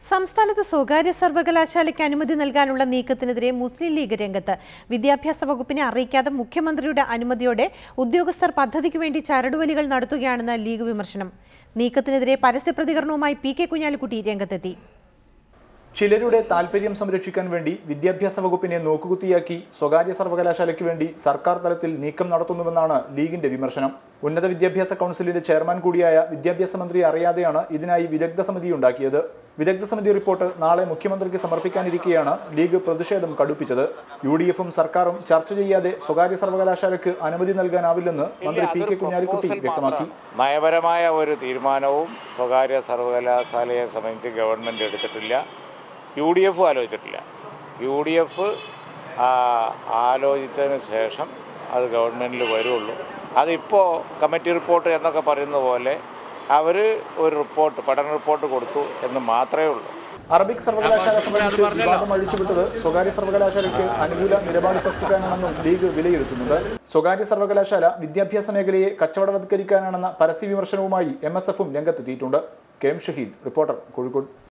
സംസ്ഥാനത്ത് സ്വകാര്യ സർവകലാശാലയ്ക്ക് അനുമതി നൽകാനുള്ള നീക്കത്തിനെതിരെ മുസ്ലിം ലീഗ് രംഗത്ത്. വിദ്യാഭ്യാസ വകുപ്പിനെ അറിയിക്കാതെ മുഖ്യമന്ത്രിയുടെ അനുമതിയോടെ ഉദ്യോഗസ്ഥർ പദ്ധതിക്ക് വേണ്ടി ചരടുവലികൾ നടത്തുകയാണെന്ന് ലീഗ് വിമർശനം. നീക്കത്തിനെതിരെ പരസ്യ പ്രതികരണവുമായി പി.കെ. കുഞ്ഞാലിക്കുട്ടി രംഗത്തെത്തി. ചിലരുടെ താൽപര്യം സംരക്ഷിക്കാൻ വേണ്ടി വിദ്യാഭ്യാസ വകുപ്പിനെ നോക്കുകുത്തിയാക്കി സ്വകാര്യ സർവകലാശാലയ്ക്ക് വേണ്ടി സർക്കാർ തലത്തിൽ നീക്കം നടത്തുന്നുവെന്നാണ് ലീഗിന്റെ വിമർശനം. ഉന്നത വിദ്യാഭ്യാസ കൗൺസിലിന്റെ ചെയർമാൻ കൂടിയായ വിദ്യാഭ്യാസ മന്ത്രി അറിയാതെയാണ് ഇതിനായി വിദഗ്ധ സമിതി ഉണ്ടാക്കിയത്. വിദഗ്ധ സമിതി റിപ്പോർട്ട് നാളെ മുഖ്യമന്ത്രിക്ക് സമർപ്പിക്കാനിരിക്കെയാണ് ലീഗ് പ്രതിഷേധം കടുപ്പിച്ചത്. UDF-ഉം സർക്കാരും ചർച്ച ചെയ്യാതെ സ്വകാര്യ സർവകലാശാലയ്ക്ക് അനുമതി നൽകാനാവില്ലെന്ന് മന്ത്രി പി.കെ. കുഞ്ഞാലിക്കുട്ടി വ്യക്തമാക്കി. നയപരമായ ഒരു തീരുമാനവും സ്വകാര്യ സർവകലാശാലയെ സംബന്ധിച്ച് ഗവൺമെന്റ് എടുത്തിട്ടില്ല. UDF ആലോചിച്ചിട്ടില്ല. UDF ആലോചിച്ചതിന് ശേഷം അത് ഗവൺമെൻറ്റിൽ വരുള്ളൂ. അതിപ്പോൾ കമ്മിറ്റി റിപ്പോർട്ട് എന്നൊക്കെ പറയുന്ന പോലെ അവർ ഒരു റിപ്പോർട്ട്, പഠന റിപ്പോർട്ട് കൊടുത്തു എന്ന് മാത്രമേ ഉള്ളൂ. അറബിക് സർവകലാശാല സംബന്ധിച്ച് വിവാദം അഴിച്ചുവിട്ടത് സ്വകാര്യ സർവകലാശാലയ്ക്ക് അനുകൂല നിലപാട് സൃഷ്ടിക്കാനാണെന്നും ലീഗ് വിലയിരുത്തുന്നുണ്ട്. സ്വകാര്യ സർവകലാശാല വിദ്യാഭ്യാസ മേഖലയെ കച്ചവടവത്കരിക്കാനാണെന്ന പരസ്യ വിമർശനവുമായി MSF-ഉം രംഗത്തെത്തിയിട്ടുണ്ട്. KM Shaheed, reporter, Kozhikode.